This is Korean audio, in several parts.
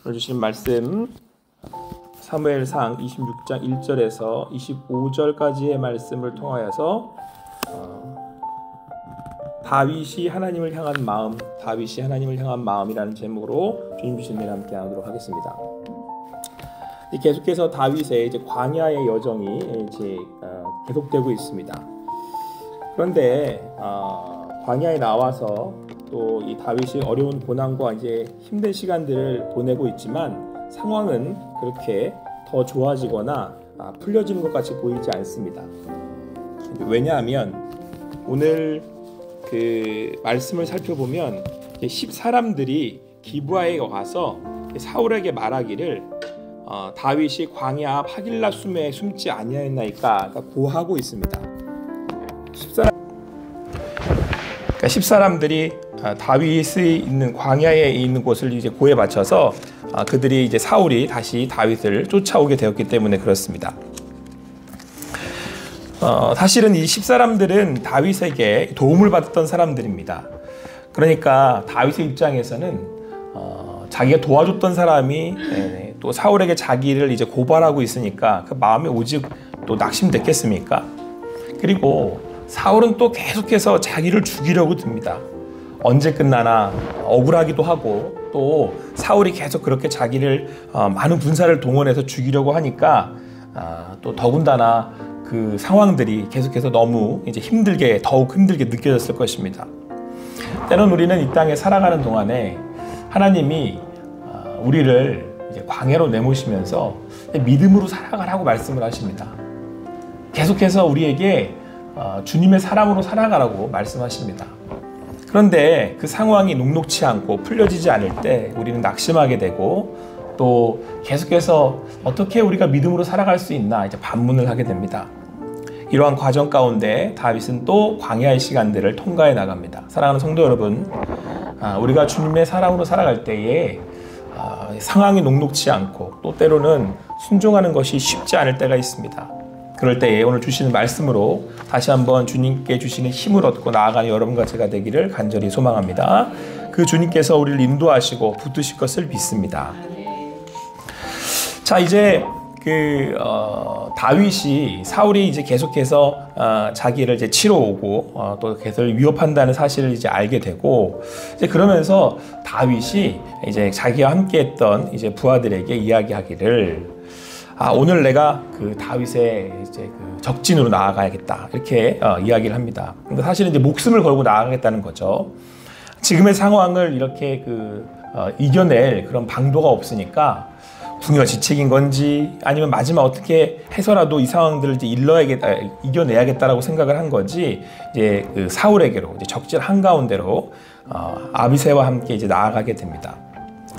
오늘 주신 말씀 사무엘상 26장 1절에서 25절까지의 말씀을 통하여서 다윗이 하나님을 향한 마음이라는 제목으로 주님 주신 은혜를 함께 나누도록 하겠습니다. 계속해서 다윗의 이제 광야의 여정이 이제 계속되고 있습니다. 그런데 광야에 나와서 또 이 다윗이 어려운 고난과 이제 힘든 시간들을 보내고 있지만 상황은 그렇게 더 좋아지거나 풀려지는 것 같이 보이지 않습니다. 왜냐하면 오늘 그 말씀을 살펴보면 10사람들이 기브아에 와서 사울에게 말하기를 다윗이 광야 앞 하길라 숨에 숨지 아니하였나이까 고하고 있습니다. 10사람들이 다윗이 있는 광야에 있는 곳을 이제 고에 맞춰서 그들이 이제 사울이 다시 다윗을 쫓아오게 되었기 때문에 그렇습니다. 사실은 이 10사람들은 다윗에게 도움을 받았던 사람들입니다. 그러니까 다윗의 입장에서는 자기가 도와줬던 사람이 또 사울에게 자기를 이제 고발하고 있으니까 그 마음이 오직 또 낙심됐겠습니까? 그리고 사울은 또 계속해서 자기를 죽이려고 듭니다. 언제 끝나나 억울하기도 하고 또 사울이 계속 그렇게 자기를 많은 군사를 동원해서 죽이려고 하니까 또 더군다나 그 상황들이 계속해서 너무 이제 더욱 힘들게 느껴졌을 것입니다. 때론 우리는 이 땅에 살아가는 동안에 하나님이 우리를 이제 광야로 내모시면서 믿음으로 살아가라고 말씀을 하십니다. 계속해서 우리에게 주님의 사람으로 살아가라고 말씀하십니다. 그런데 그 상황이 녹록치 않고 풀려지지 않을 때 우리는 낙심하게 되고 또 계속해서 어떻게 우리가 믿음으로 살아갈 수 있나 이제 반문을 하게 됩니다. 이러한 과정 가운데 다윗은 또 광야의 시간들을 통과해 나갑니다. 사랑하는 성도 여러분, 우리가 주님의 사람으로 살아갈 때에 상황이 녹록치 않고 또 때로는 순종하는 것이 쉽지 않을 때가 있습니다. 그럴 때에 오늘 주시는 말씀으로 다시 한번 주님께 주시는 힘을 얻고 나아가는 여러분과 제가 되기를 간절히 소망합니다. 그 주님께서 우리를 인도하시고 붙드실 것을 믿습니다. 자, 이제 다윗이 사울이 이제 계속해서 자기를 이제 치러 오고 또 계속 위협한다는 사실을 이제 알게 되고 이제 그러면서 다윗이 이제 자기와 함께했던 이제 부하들에게 이야기하기를 오늘 내가 그 다윗의 이제 그 적진으로 나아가야겠다 이렇게 이야기를 합니다. 근데 사실은 이제 목숨을 걸고 나아가겠다는 거죠. 지금의 상황을 이렇게 이겨낼 그런 방도가 없으니까 궁여지책인 건지 아니면 마지막 어떻게 해서라도 이 상황들을 이제 이겨내야겠다라고 생각을 한 건지 이제 그 사울에게로 이제 적진 한가운데로 아비새와 함께 이제 나아가게 됩니다.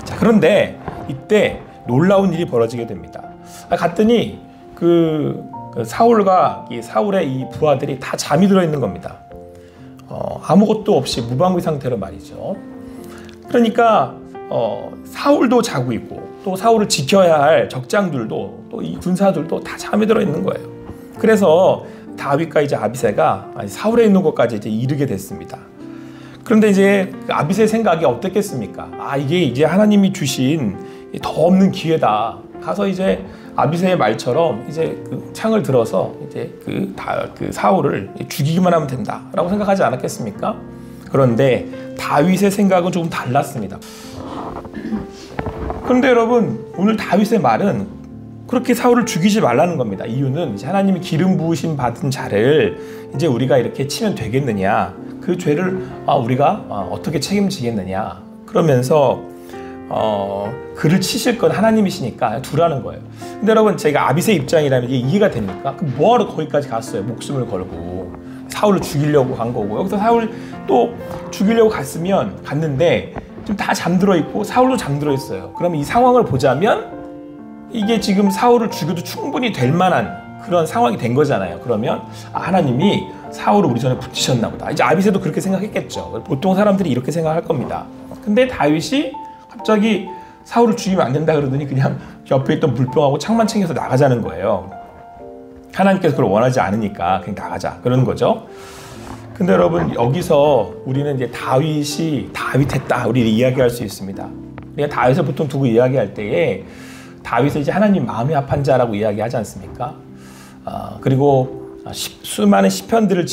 자, 그런데 이때 놀라운 일이 벌어지게 됩니다. 갔더니 사울과 사울의 이 부하들이 다 잠이 들어 있는 겁니다. 아무것도 없이 무방비 상태로 말이죠. 그러니까 사울도 자고 있고 또 사울을 지켜야 할 적장들도 또 이 군사들도 다 잠이 들어 있는 거예요. 그래서 다윗과 이제 아비새가 사울에 있는 곳까지 이제 이르게 됐습니다. 그런데 이제 아비새의 생각이 어땠겠습니까? 이게 이제 하나님이 주신 더 없는 기회다. 가서 이제 아비새의 말처럼 이제 그 창을 들어서 이제 그 사울을 죽이기만 하면 된다라고 생각하지 않았겠습니까? 그런데 다윗의 생각은 조금 달랐습니다. 그런데 여러분, 오늘 다윗의 말은 그렇게 사울을 죽이지 말라는 겁니다. 이유는 이제 하나님이 기름 부으심 받은 자를 이제 우리가 이렇게 치면 되겠느냐, 그 죄를 우리가 어떻게 책임지겠느냐, 그러면서 그를 치실 건 하나님이시니까 두라는 거예요. 근데 여러분, 제가 아비새 입장이라면 이게 이해가 됩니까? 뭐하러 거기까지 갔어요? 목숨을 걸고 사울을 죽이려고 간 거고, 여기서 사울 또 죽이려고 갔는데 지금 다 잠들어 있고 사울도 잠들어 있어요. 그러면 이 상황을 보자면 이게 지금 사울을 죽여도 충분히 될 만한 그런 상황이 된 거잖아요. 그러면 하나님이 사울을 우리 전에 붙이셨나 보다. 이제 아비새도 그렇게 생각했겠죠. 보통 사람들이 이렇게 생각할 겁니다. 근데 다윗이 갑자기 사울을 죽이면 안 된다 그러더니 그냥 옆에 있던 물병하고 창만 챙겨서 나가자는 거예요. 하나님께서 그걸 원하지 않으니까 그냥 나가자 그러는 거죠. 근데 여러분, 여기서 우리는 이제 다윗했다 우리 이야기할 수 있습니다. 우리가 다윗을 보통 두고 이야기할 때에 다윗을 이제 하나님 마음이 합한 자라고 이야기하지 않습니까? 그리고 수많은 시편들을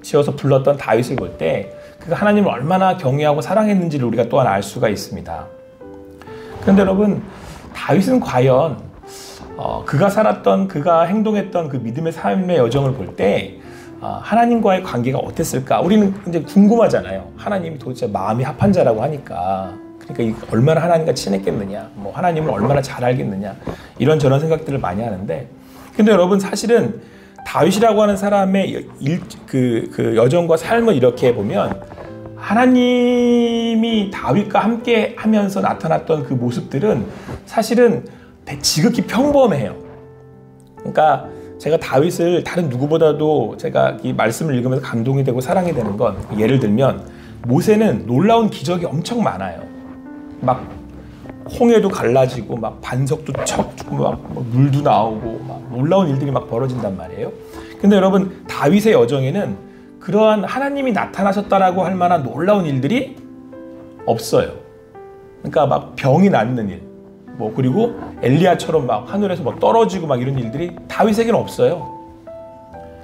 지어서 불렀던 다윗을 볼 때 그가 하나님을 얼마나 경외하고 사랑했는지를 우리가 또한 알 수가 있습니다. 그런데 여러분, 다윗은 과연 그가 살았던, 그가 행동했던 그 믿음의 삶의 여정을 볼 때 하나님과의 관계가 어땠을까? 우리는 이제 궁금하잖아요. 하나님이 도대체 마음이 합한 자라고 하니까. 그러니까 얼마나 하나님과 친했겠느냐, 뭐 하나님을 얼마나 잘 알겠느냐, 이런저런 생각들을 많이 하는데, 근데 여러분, 사실은 다윗이라고 하는 사람의 그 여정과 삶을 이렇게 보면 하나님이 다윗과 함께 하면서 나타났던 그 모습들은 사실은 지극히 평범해요. 그러니까 제가 다윗을 다른 누구보다도 제가 이 말씀을 읽으면서 감동이 되고 사랑이 되는 건, 예를 들면 모세는 놀라운 기적이 엄청 많아요. 막 홍해도 갈라지고 막 반석도 쳐주고 막 물도 나오고 막 놀라운 일들이 막 벌어진단 말이에요. 근데 여러분, 다윗의 여정에는 그러한 하나님이 나타나셨다라고 할 만한 놀라운 일들이 없어요. 그러니까 막 병이 낫는 일, 뭐 그리고 엘리야처럼 막 하늘에서 막 떨어지고 막 이런 일들이 다윗에게는 없어요.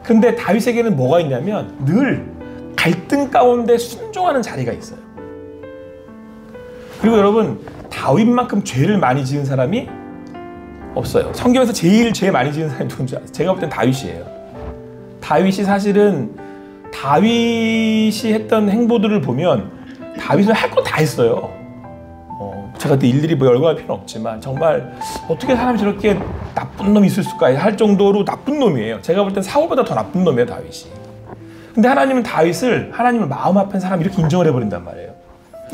근데 다윗에게는 뭐가 있냐면 늘 갈등 가운데 순종하는 자리가 있어요. 그리고 여러분, 다윗만큼 죄를 많이 지은 사람이 없어요. 성경에서 제일 죄 많이 지은 사람이 누군지 아세요? 제가 볼 땐 다윗이에요. 다윗이 사실은 다윗이 했던 행보들을 보면 다윗은 할 거 다 했어요. 제가 일일이 뭐 열거할 필요는 없지만 정말 어떻게 사람이 저렇게 나쁜 놈이 있을 수가 할 정도로 나쁜 놈이에요. 제가 볼 땐 사울보다 더 나쁜 놈이에요, 다윗이. 근데 하나님은 다윗을 하나님을 마음 아픈 사람 이렇게 인정을 해버린단 말이에요.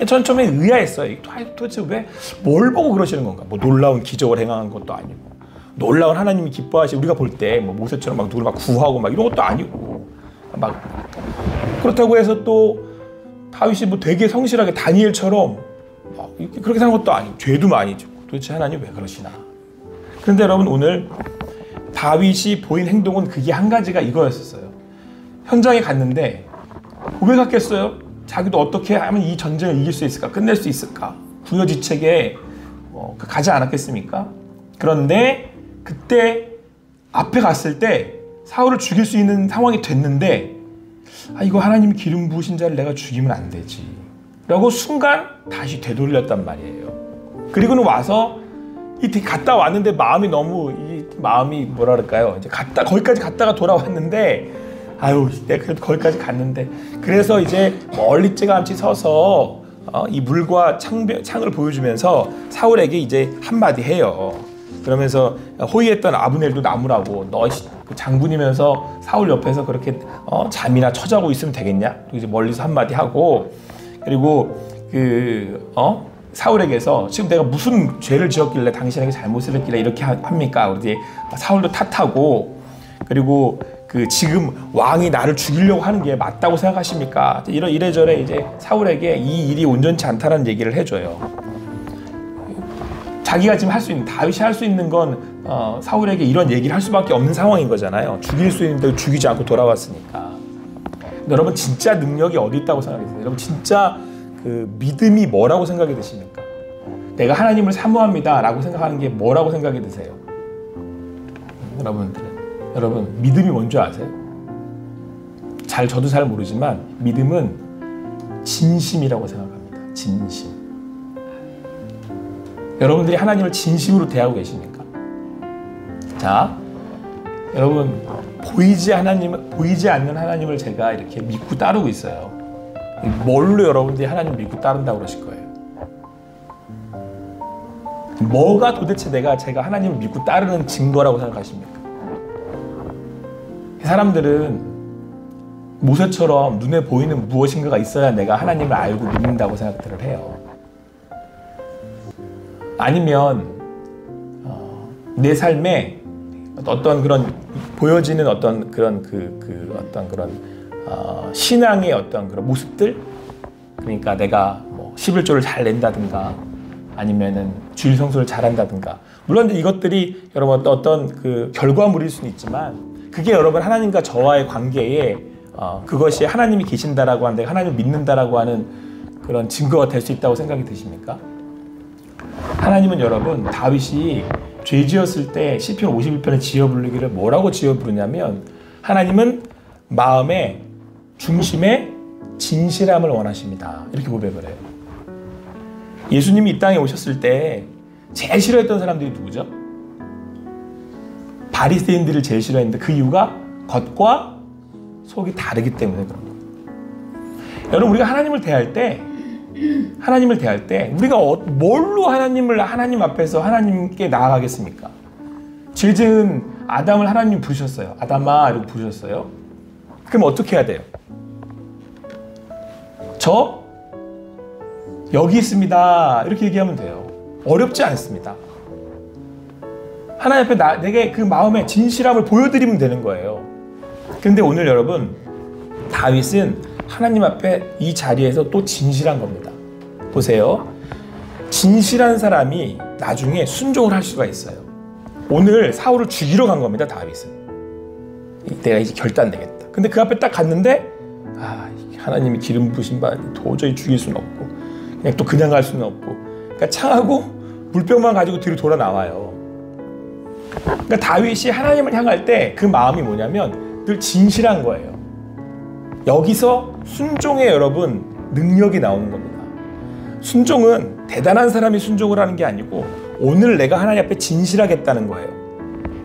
전 처음에 의아했어요. 도대체 왜 뭘 보고 그러시는 건가? 뭐 놀라운 기적을 행한 것도 아니고, 놀라운 하나님이 기뻐하시, 우리가 볼 때 뭐 모세처럼 막 누구를 막 구하고 막 이런 것도 아니고, 막 그렇다고 해서 또 다윗이 뭐 되게 성실하게 다니엘처럼 막 그렇게 사는 것도 아니고, 죄도 많이 짓고, 도대체 하나님 왜 그러시나? 그런데 여러분, 오늘 다윗이 보인 행동은 그게 한 가지가 이거였었어요. 현장에 갔는데 고백했겠어요? 자기도 어떻게 하면 이 전쟁을 이길 수 있을까? 끝낼 수 있을까? 부여지책에 가지 않았겠습니까? 그런데 그때 앞에 갔을 때 사울을 죽일 수 있는 상황이 됐는데, 이거 하나님이 기름 부으신 자를 내가 죽이면 안 되지 라고 순간 다시 되돌렸단 말이에요. 그리고는 와서 갔다 왔는데 마음이 너무, 마음이 뭐라 그럴까요? 이제 거기까지 갔다가 돌아왔는데, 내가 그래도 거기까지 갔는데, 그래서 이제 멀리째감치 서서 이 물과 창을 보여주면서 사울에게 이제 한마디 해요. 그러면서 호위했던 아브넬도 나무라고, 너 장군이면서 사울 옆에서 그렇게 잠이나 처자고 있으면 되겠냐? 이제 멀리서 한마디 하고, 그리고 사울에게서 지금 내가 무슨 죄를 지었길래 당신에게 잘못을 했길래 이렇게 합니까? 그러지 사울도 탓하고, 그리고 지금 왕이 나를 죽이려고 하는 게 맞다고 생각하십니까? 이래저래 이제 사울에게 이 일이 온전치 않다는 얘기를 해줘요. 자기가 지금 할 수 있는, 다윗이 할 수 있는 건 사울에게 이런 얘기를 할 수밖에 없는 상황인 거잖아요. 죽일 수 있는데 죽이지 않고 돌아왔으니까. 근데 여러분, 진짜 능력이 어디 있다고 생각하세요? 여러분, 진짜 그 믿음이 뭐라고 생각이 드십니까? 내가 하나님을 사모합니다 라고 생각하는 게 뭐라고 생각이 드세요? 여러분, 믿음이 뭔지 아세요? 저도 잘 모르지만 믿음은 진심이라고 생각합니다. 진심. 여러분들이 하나님을 진심으로 대하고 계십니까? 자, 여러분, 보이지 않는 하나님을 제가 이렇게 믿고 따르고 있어요. 뭘로 여러분들이 하나님을 믿고 따른다고 그러실 거예요? 뭐가 도대체 제가 하나님을 믿고 따르는 증거라고 생각하십니까? 사람들은 모세처럼 눈에 보이는 무엇인가가 있어야 내가 하나님을 알고 믿는다고 생각들을 해요. 아니면 내 삶에 어떤 그런 보여지는 어떤 그런 어떤 그런 신앙의 어떤 그런 모습들, 그러니까 내가 뭐 11조를 잘 낸다든가 아니면은 주일 성수를 잘한다든가, 물론 이것들이 여러분 어떤 그 결과물일 수는 있지만, 그게 여러분 하나님과 저와의 관계에 그것이 하나님이 계신다라고 하는, 내가 하나님을 믿는다라고 하는 그런 증거가 될 수 있다고 생각이 드십니까? 하나님은 여러분 다윗이 죄 지었을 때 시편 51편에 지어 부르기를 뭐라고 지어 부르냐면 하나님은 마음의 중심에 진실함을 원하십니다. 이렇게 고백을 해요. 예수님이 이 땅에 오셨을 때 제일 싫어했던 사람들이 누구죠? 바리새인들을 제일 싫어했는데 그 이유가 겉과 속이 다르기 때문에 그런 거예요. 여러분 우리가 하나님을 대할 때 우리가 뭘로 하나님 앞에서 하나님께 나아가겠습니까? 죄 지은 아담을 하나님 부르셨어요. 아담아 이러고 부르셨어요. 그럼 어떻게 해야 돼요? 저 여기 있습니다. 이렇게 얘기하면 돼요. 어렵지 않습니다. 하나님 앞에 내게 그 마음의 진실함을 보여드리면 되는 거예요. 그런데 오늘 여러분 다윗은 하나님 앞에 이 자리에서 또 진실한 겁니다. 보세요. 진실한 사람이 나중에 순종을 할 수가 있어요. 오늘 사울을 죽이러 간 겁니다. 다윗은. 내가 이제 결단되겠다. 근데 그 앞에 딱 갔는데 하나님이 기름 부으신 바 도저히 죽일 수는 없고 그냥 또 그냥 갈 수는 없고 그러니까 창하고 물병만 가지고 뒤로 돌아 나와요. 그러니까 다윗이 하나님을 향할 때 그 마음이 뭐냐면 늘 진실한 거예요. 여기서 순종의 여러분 능력이 나오는 겁니다. 순종은 대단한 사람이 순종을 하는 게 아니고 오늘 내가 하나님 앞에 진실하겠다는 거예요.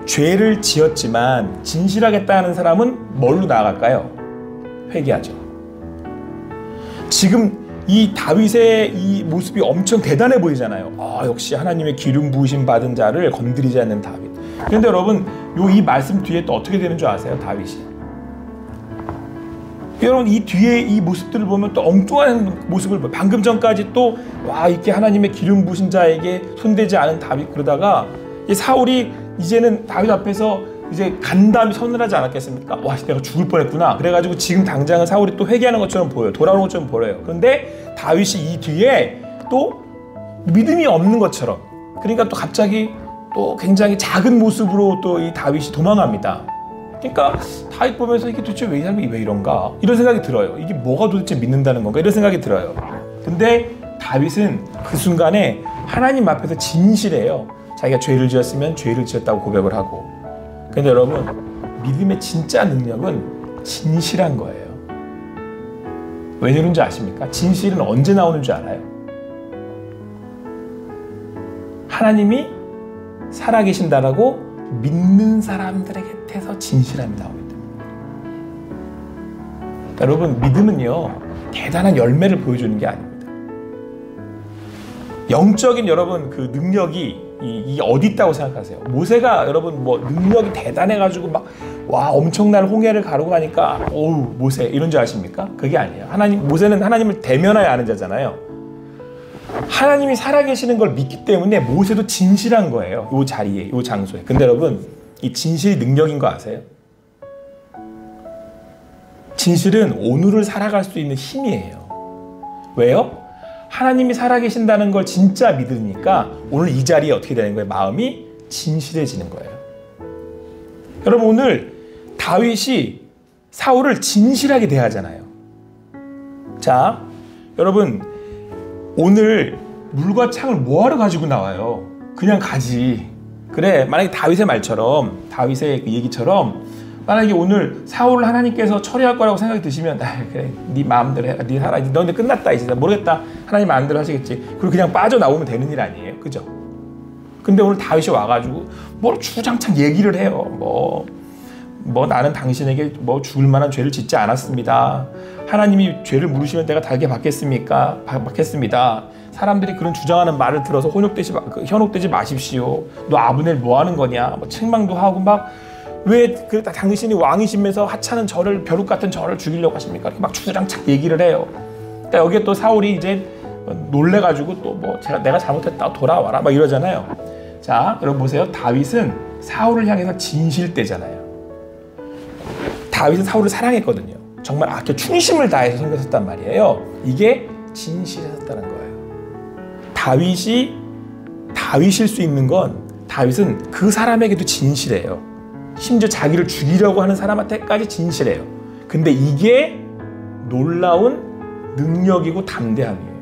죄를 지었지만 진실하겠다는 사람은 뭘로 나아갈까요? 회개하죠. 지금 이 다윗의 이 모습이 엄청 대단해 보이잖아요. 역시 하나님의 기름 부으심 받은 자를 건드리지 않는 다윗. 그런데 여러분 이 말씀 뒤에 또 어떻게 되는 줄 아세요? 다윗이. 여러분 이 뒤에 이 모습들을 보면 또 엉뚱한 모습을 봐요. 방금 전까지 또 이렇게 하나님의 기름 부으신 자에게 손대지 않은 다윗 그러다가 이 사울이 이제는 다윗 앞에서 이제 간담이 서늘하지 않았겠습니까? 내가 죽을 뻔했구나. 그래가지고 지금 당장은 사울이 또 회개하는 것처럼 보여요. 돌아오는 것처럼 보여요. 그런데 다윗이 이 뒤에 또 믿음이 없는 것처럼 그러니까 또 갑자기 또 굉장히 작은 모습으로 또 이 다윗이 도망갑니다. 그러니까 다윗 보면서 이게 도대체 왜 이 사람이 왜 이런가? 이런 생각이 들어요. 이게 뭐가 도대체 믿는다는 건가? 이런 생각이 들어요. 근데 다윗은 그 순간에 하나님 앞에서 진실해요. 자기가 죄를 지었으면 죄를 지었다고 고백을 하고. 근데 여러분 믿음의 진짜 능력은 진실한 거예요. 왜 그런지 아십니까? 진실은 언제 나오는 줄 알아요? 하나님이 살아계신다라고 믿는 사람들의 곁에서 진실함이 나오기 때문에. 여러분 믿음은요 대단한 열매를 보여주는 게 아닙니다. 영적인 여러분 그 능력이 이 어디 있다고 생각하세요? 모세가 여러분 뭐 능력이 대단해가지고 막 엄청난 홍해를 가르고 가니까 모세 이런 줄 아십니까? 그게 아니에요. 모세는 하나님을 대면하여 아는 자잖아요. 하나님이 살아계시는 걸 믿기 때문에 모세도 진실한 거예요. 이 자리에, 이 장소에. 근데 여러분 이 진실이 능력인 거 아세요? 진실은 오늘을 살아갈 수 있는 힘이에요. 왜요? 하나님이 살아계신다는 걸 진짜 믿으니까 오늘 이 자리에 어떻게 되는 거예요? 마음이 진실해지는 거예요. 여러분 오늘 다윗이 사울을 진실하게 대하잖아요. 자, 여러분 오늘 물과 창을 뭐하러 가지고 나와요? 그냥 가지. 그래, 만약에 다윗의 말처럼 다윗의 그 얘기처럼 만약에 오늘 사울을 하나님께서 처리할 거라고 생각이 드시면 그래, 네 마음대로 해. 네 살아. 너 이제 끝났다. 이제 모르겠다. 하나님 마음대로 하시겠지. 그리고 그냥 빠져나오면 되는 일 아니에요. 그죠? 근데 오늘 다윗이 와가지고 뭘 주장창 얘기를 해요. 뭐 나는 당신에게 뭐 죽을 만한 죄를 짓지 않았습니다. 하나님이 죄를 물으시면 내가 달게 받겠습니까? 받겠습니다. 사람들이 그런 주장하는 말을 들어서 현혹되지 마십시오. 너 아브넬 뭐 하는 거냐? 뭐 책망도 하고 왜 당신이 왕이시면서 하찮은 저를 벼룩 같은 저를 죽이려고 하십니까? 이렇게 막 주장창 얘기를 해요. 그러니까 여기에 또 사울이 이제 놀래가지고 또 내가 잘못했다 돌아와라 막 이러잖아요. 자, 여러분 보세요. 다윗은 사울을 향해서 진실되잖아요. 다윗은 사울을 사랑했거든요. 정말 충심을 다해서 섬겼었단 말이에요. 이게 진실했었다는 거예요. 다윗일 수 있는 건 다윗은 그 사람에게도 진실해요. 심지어 자기를 죽이려고 하는 사람한테까지 진실해요. 근데 이게 놀라운 능력이고 담대함이에요.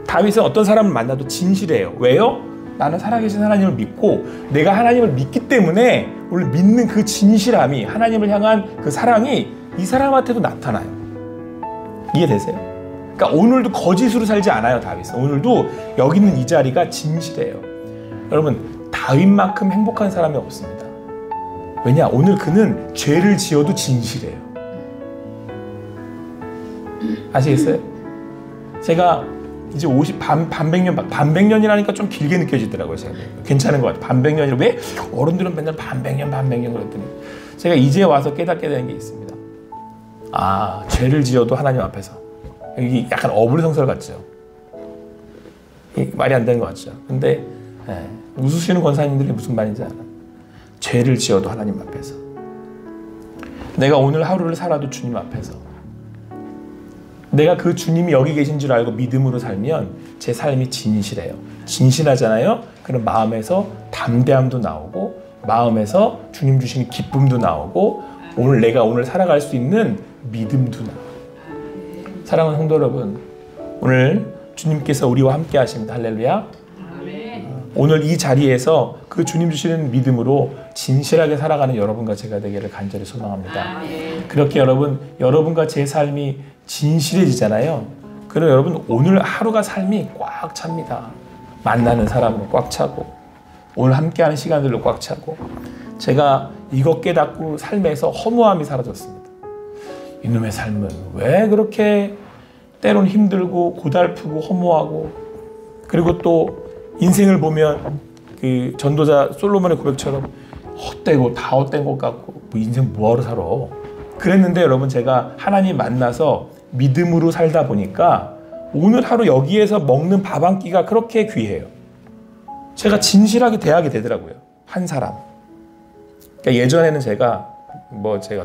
다윗은 어떤 사람을 만나도 진실해요. 왜요? 나는 살아계신 하나님을 믿고 내가 하나님을 믿기 때문에 오늘 믿는 그 진실함이, 하나님을 향한 그 사랑이 이 사람한테도 나타나요. 이해되세요? 그러니까 오늘도 거짓으로 살지 않아요. 다윗은 오늘도 여기 있는 이 자리가 진실해요. 여러분, 다윗만큼 행복한 사람이 없습니다. 왜냐? 오늘 그는 죄를 지어도 진실해요. 아시겠어요? 제가 이제 반백년이라니까 좀 길게 느껴지더라고요. 제가 괜찮은 것 같아요. 반백년이라. 왜 어른들은 맨날 반백년 그랬더니 제가 이제 와서 깨닫게 되는 게 있습니다. 아, 죄를 지어도 하나님 앞에서, 이게 약간 어불성설 같죠? 말이 안 되는 것 같죠? 근데 웃으시는 권사님들이 무슨 말인지 알아? 죄를 지어도 하나님 앞에서, 내가 오늘 하루를 살아도 주님 앞에서, 내가 그 주님이 여기 계신 줄 알고 믿음으로 살면 제 삶이 진실해요. 진실하잖아요? 그럼 마음에서 담대함도 나오고, 마음에서 주님 주시는 기쁨도 나오고, 오늘 내가 오늘 살아갈 수 있는 믿음도 나와요. 사랑하는 성도 여러분, 오늘 주님께서 우리와 함께 하십니다. 할렐루야. 오늘 이 자리에서 그 주님 주시는 믿음으로 진실하게 살아가는 여러분과 제가 되기를 간절히 소망합니다. 그렇게 여러분과 제 삶이 진실해지잖아요. 그럼 여러분, 오늘 하루가 삶이 꽉 찹니다. 만나는 사람으로 꽉 차고, 오늘 함께하는 시간들로 꽉 차고, 제가 이것 깨닫고 삶에서 허무함이 사라졌습니다. 이놈의 삶은 왜 그렇게 때론 힘들고 고달프고 허무하고, 그리고 또 인생을 보면 그 전도자 솔로몬의 고백처럼 헛되고 다 헛된 것 같고, 뭐 인생 뭐하러 살아. 그랬는데 여러분, 제가 하나님 만나서 믿음으로 살다 보니까 오늘 하루 여기에서 먹는 밥 한 끼가 그렇게 귀해요. 제가 진실하게 대하게 되더라고요. 한 사람. 그러니까 예전에는 제가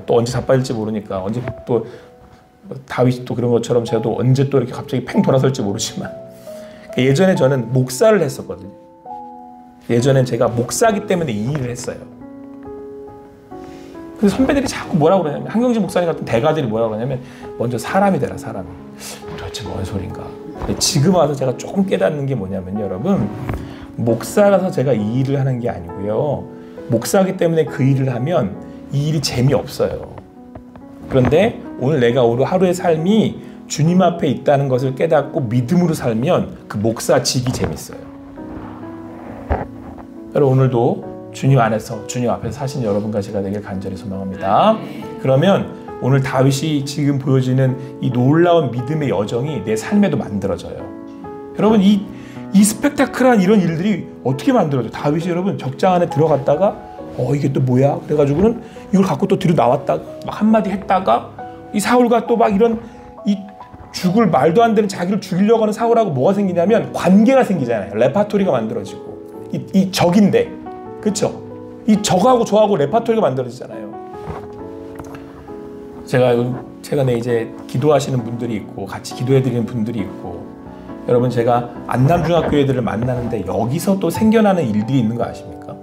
또 언제 자빠질지 모르니까, 언제 또 다윗이 또 그런 것처럼 제가 또 언제 또 이렇게 갑자기 팽 돌아설지 모르지만, 예전에 저는 목사를 했었거든요. 예전엔 제가 목사기 때문에 이 일을 했어요. 근데 선배들이 자꾸 뭐라고 그러냐면, 한경지 목사님 같은 대가들이 뭐라고 그러냐면, 먼저 사람이 되라, 사람이. 도대체 뭔 소린가. 근데 지금 와서 제가 조금 깨닫는 게 뭐냐면요, 여러분, 목사라서 제가 이 일을 하는 게 아니고요, 목사기 때문에 그 일을 하면 이 일이 재미없어요. 그런데 오늘 내가 오늘 하루의 삶이 주님 앞에 있다는 것을 깨닫고 믿음으로 살면 그 목사직이 재밌어요. 여러분, 오늘도 주님 안에서, 주님 앞에서 사신 여러분과 제가 되길 간절히 소망합니다. 그러면 오늘 다윗이 지금 보여지는 이 놀라운 믿음의 여정이 내 삶에도 만들어져요. 여러분, 이 스펙타클한 이런 일들이 어떻게 만들어져요? 다윗이 여러분 적장 안에 들어갔다가 이게 또 뭐야? 그래가지고는 이걸 갖고 또 뒤로 나왔다가 막 한마디 했다가, 이 사울과 또 막 이런 이 죽을 말도 안 되는, 자기를 죽이려고 하는 사울하고 뭐가 생기냐면 관계가 생기잖아요. 레파토리가 만들어지고, 이 적인데, 그렇죠? 이 적하고 저하고 레파토리가 만들어지잖아요. 제가 최근에 이제 기도하시는 분들이 있고 같이 기도해드리는 분들이 있고, 여러분, 제가 안남중학교 애들을 만나는데 여기서 또 생겨나는 일들이 있는 거 아십니까?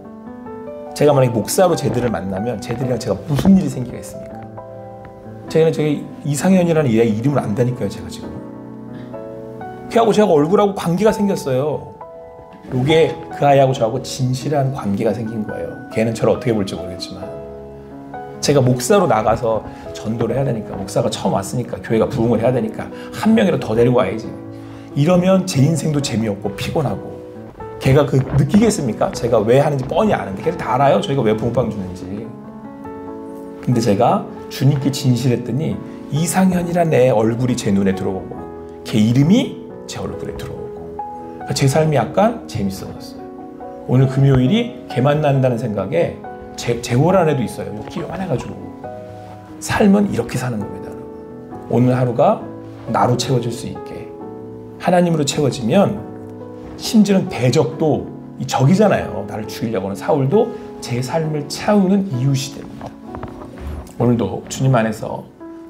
제가 만약에 목사로 쟤들을 만나면 쟤들이랑 제가 무슨 일이 생기겠습니까? 제가 이상현이라는 얘 이름을 안다니까요. 제가 지금 걔하고 제가 얼굴하고 관계가 생겼어요. 요게 그 아이하고 저하고 진실한 관계가 생긴 거예요. 걔는 저를 어떻게 볼지 모르겠지만, 제가 목사로 나가서 전도를 해야 되니까, 목사가 처음 왔으니까 교회가 부흥을 해야 되니까 한 명이라도 더 데리고 와야지. 이러면 제 인생도 재미없고 피곤하고, 걔가 느끼겠습니까? 제가 왜 하는지 뻔히 아는데. 걔들 다 알아요, 저희가 왜 붕빵 주는지. 근데 제가 주님께 진실했더니 이상현이란 애 얼굴이 제 눈에 들어오고, 걔 이름이 제 얼굴에 들어오고, 제 삶이 약간 재밌어졌어요. 오늘 금요일이 걔 만난다는 생각에 재월 안에도 있어요. 여기 요만해가지고. 삶은 이렇게 사는 겁니다. 오늘 하루가 나로 채워질 수 있게, 하나님으로 채워지면, 심지어는 대적도, 이 적이잖아요. 나를 죽이려고 하는 사울도 제 삶을 채우는 이웃이 됩니다. 오늘도 주님 안에서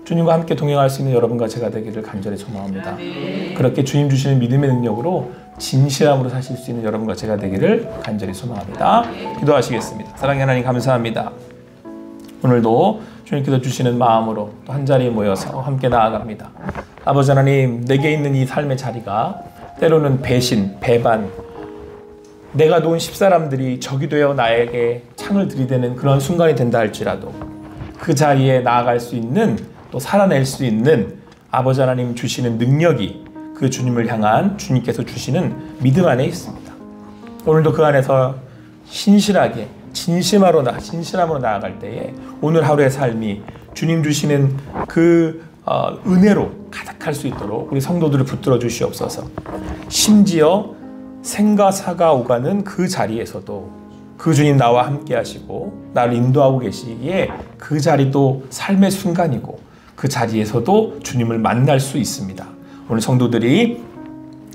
주님과 함께 동행할 수 있는 여러분과 제가 되기를 간절히 소망합니다. 그렇게 주님 주시는 믿음의 능력으로 진실함으로 사실 수 있는 여러분과 제가 되기를 간절히 소망합니다. 기도하시겠습니다. 사랑의 하나님, 감사합니다. 오늘도 주님께서 주시는 마음으로 또 한자리에 모여서 함께 나아갑니다. 아버지 하나님, 내게 있는 이 삶의 자리가 때로는 배신, 배반, 내가 도운 십사람들이 적이 되어 나에게 창을 들이대는 그런 순간이 된다 할지라도 그 자리에 나아갈 수 있는, 또 살아낼 수 있는 아버지 하나님 주시는 능력이 그 주님을 향한 주님께서 주시는 믿음 안에 있습니다. 오늘도 그 안에서 신실하게 진심으로 나아갈 때에 오늘 하루의 삶이 주님 주시는 그 은혜로 가득할 수 있도록 우리 성도들을 붙들어 주시옵소서. 심지어 생과 사가 오가는 그 자리에서도 그 주님 나와 함께 하시고 나를 인도하고 계시기에 그 자리도 삶의 순간이고 그 자리에서도 주님을 만날 수 있습니다. 오늘 성도들이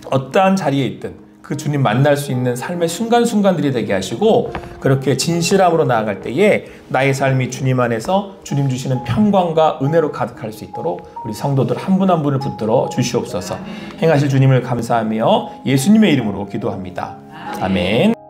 어떠한 자리에 있든 그 주님 만날 수 있는 삶의 순간순간들이 되게 하시고 그렇게 진실함으로 나아갈 때에 나의 삶이 주님 안에서 주님 주시는 평강과 은혜로 가득할 수 있도록 우리 성도들 한 분 한 분을 붙들어 주시옵소서. 행하실 주님을 감사하며 예수님의 이름으로 기도합니다. 아멘.